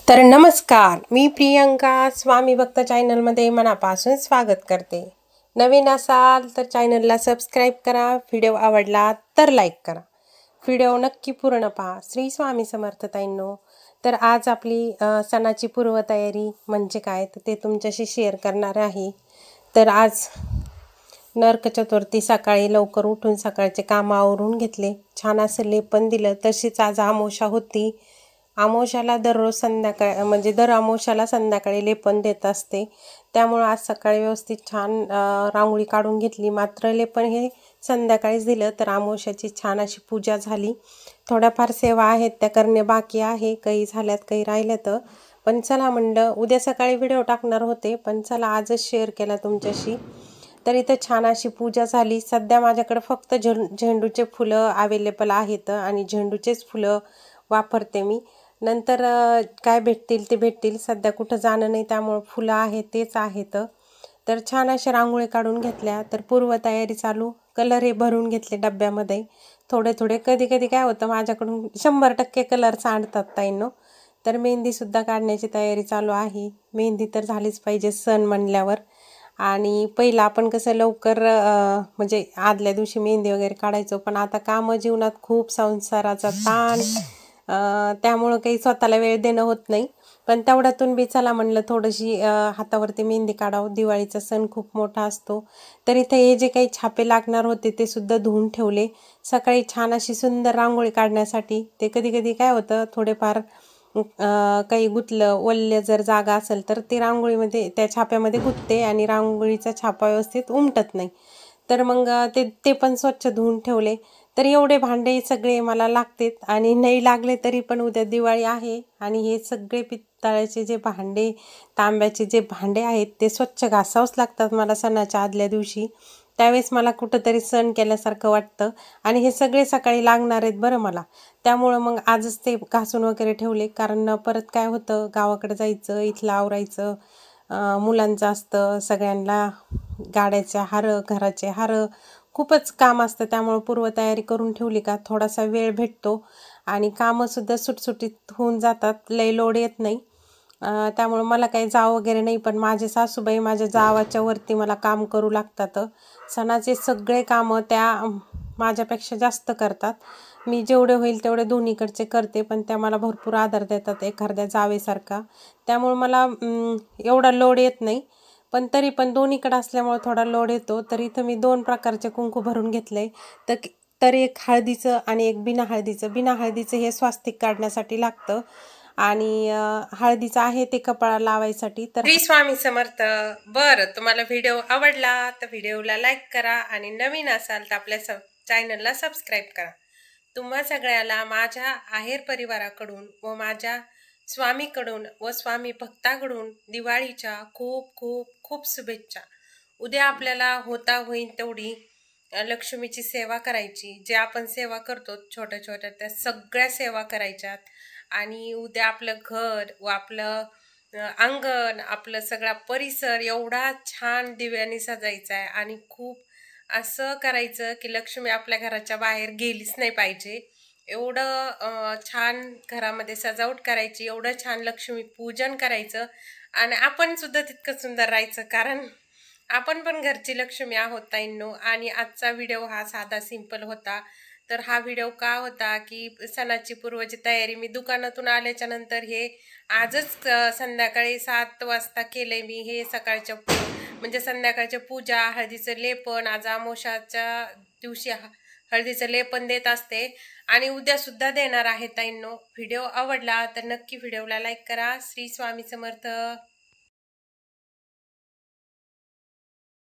तर नमस्कार, मी प्रियंका स्वामी भक्त चॅनलमध्ये मनापासून स्वागत करते। नवीन असाल तर चॅनलला सबस्क्राईब करा, व्हिडिओ आवडला तर लाईक करा, व्हिडिओ नक्की पूर्ण पहा। श्री स्वामी समर्थ ताईंनो, तर आज आपली सणाची पूर्वतयारी म्हणजे काय तर ते तुमच्याशी शेअर करणार आहे। तर आज नरक चतुर्थी, सकाळी लवकर उठून सकाळचे काम आवरून घेतले, छान असं लेपन दिलं। तशीच आज अमावस्या होती, अमावस्याला दररोज संध्याकाळी म्हणजे दर अमावस्याला संध्याकाळी लेपन देत असते, त्यामुळे आज सकाळी व्यवस्थित छान रांगोळी काढून घेतली। मात्र लेपन हे संध्याकाळीच दिलं तर अमावस्याची छान अशी पूजा झाली। थोड्याफार सेवा आहेत त्या करणे बाकी आहे, काही झाल्यात काही राहिल्यात, पण चला म्हणलं उद्या सकाळी व्हिडिओ टाकणार होते, पण चला आजच शेअर केला तुमच्याशी। तर इथं छान अशी पूजा झाली। सध्या माझ्याकडे फक्त झेंडूचे फुलं अवेलेबल आहेत आणि झेंडूचेच फुलं वापरते मी। नंतर काय भेटतील ते भेटतील, सध्या कुठं जाणं नाही त्यामुळे फुलं आहेत तेच आहेत। तर छान अशा रांगोळी काढून घेतल्या। तर पूर्वतयारी चालू, कलर हे भरून घेतले डब्यामध्ये थोडे थोडे। कधी कधी काय होतं माझ्याकडून 100% कलर सांडतात ताईंनो। तर मेहंदीसुद्धा काढण्याची तयारी चालू आहे। मेहंदी तर झालीच पाहिजे सण म्हणल्यावर। आणि पहिलं आपण कसं लवकर म्हणजे आदल्या दिवशी मेहंदी वगैरे काढायचो, पण आता कामं जीवनात खूप, संसाराचा ताण, त्यामुळं काही स्वतःला वेळ देणं होत नाही। पण तेवढ्यातून बी चला म्हणलं थोडीशी हातावरती मेहंदी काढावं, दिवाळीचा सण खूप मोठा असतो। तर इथे हे जे काही छापे लागणार होते ते सुद्धा धुवून ठेवले सकाळी छान अशी सुंदर रांगोळी काढण्यासाठी। ते कधी कधी काय होतं थोडेफार काही गुतलं ओल्ल्या जर जागा असेल तर ते रांगोळीमध्ये त्या छाप्यामध्ये गुतते आणि रांगोळीचा छापा व्यवस्थित उमटत नाही। तर मग ते पण स्वच्छ धुवून ठेवले। तर एवढे भांडे सगळे मला लागतात आणि नाही लागले तरी पण उद्या दिवाळी आहे आणि हे सगळे पितळाचे जे भांडे, तांब्याचे जे भांडे आहेत ते स्वच्छ घासावंच लागतात मला सणाच्या आदल्या दिवशी। त्यावेळेस मला कुठंतरी सण केल्यासारखं वाटतं आणि हे सगळे सकाळी लागणार आहेत बरं मला, त्यामुळं मग आजच ते घासून वगैरे ठेवले। कारण परत काय होतं गावाकडे जायचं, इथलं आवरायचं, मुलांचं असतं, सगळ्यांना गाड्याचे हार, घराचे हार, खूपच काम असतं। त्यामुळे पूर्वतयारी करून ठेवली का थोडासा वेळ भेटतो आणि कामंसुद्धा सुटसुटीत होऊन जातात, लय लोड येत नाही। त्यामुळे मला काही जाव वगैरे नाही, पण माझे सासूबाई माझ्या जावाच्या वरती मला काम करू लागतात। सणाचे सगळे कामं त्या माझ्यापेक्षा जास्त करतात। मी जेवढे होईल तेवढे दोन्हीकडचे करते, पण त्या मला भरपूर आदर देतात एखाद्या जावेसारखा, त्यामुळे मला एवढा लोड येत नाही। पण तरी पण दोन्हीकडे असल्यामुळे थोडा लोड येतो। तर इथं मी 2 प्रकारचे कुंकू भरून घेतले। तर एक हळदीचं आणि एक बिना हळदीचं। बिना हळदीचं हे स्वास्तिक काढण्यासाठी लागतं आणि हळदीचं आहे ते कपाळाला लावायसाठी। तर श्री स्वामी समर्थ। बरं, तुम्हाला व्हिडिओ आवडला तर व्हिडिओला लाईक करा आणि नवीन असाल तर आपल्या चॅनलला सबस्क्राईब करा। तुम्हा सगळ्याला माझ्या आहेर परिवाराकडून व माझ्या स्वामीकडून व स्वामी भक्ताकडून दिवाळीच्या खूप खूप खूप शुभेच्छा। उद्या आपल्याला होता होईल तेवढी लक्ष्मीची सेवा करायची, जे आपण सेवा करतो छोट्या छोट्या त्या सगळ्या सेवा करायच्यात। आणि उद्या आपलं घर व आपलं अंगण, आपलं सगळा परिसर एवढा छान दिव्याने सजायचा आहे आणि खूप असं करायचं की लक्ष्मी आपल्या घराच्या बाहेर गेलीच नाही पाहिजे, एवढं छान घरामध्ये सजावट करायची, एवढं छान लक्ष्मी पूजन करायचं आणि आपण सुद्धा तितकं सुंदर राहायचं, कारण आपण पण घरची लक्ष्मी आहोत ताईंनो। आणि आजचा व्हिडिओ हा साधा सिंपल होता। तर हा व्हिडिओ का होता की सणाची पूर्वची तयारी मी दुकानातून आल्याच्या नंतर हे आजच संध्याकाळी 7 वाजता केलंय मी हे। सकाळच्या म्हणजे संध्याकाळच्या पूजा, हळदीचं लेपन, आज अमावस्याच्या दिवशी हळदीचं लेपन देत असते आणि उद्या सुद्धा देणार आहे ताईंनो। व्हिडिओ आवडला तर नक्की व्हिडिओला लाईक करा। श्री स्वामी समर्थ।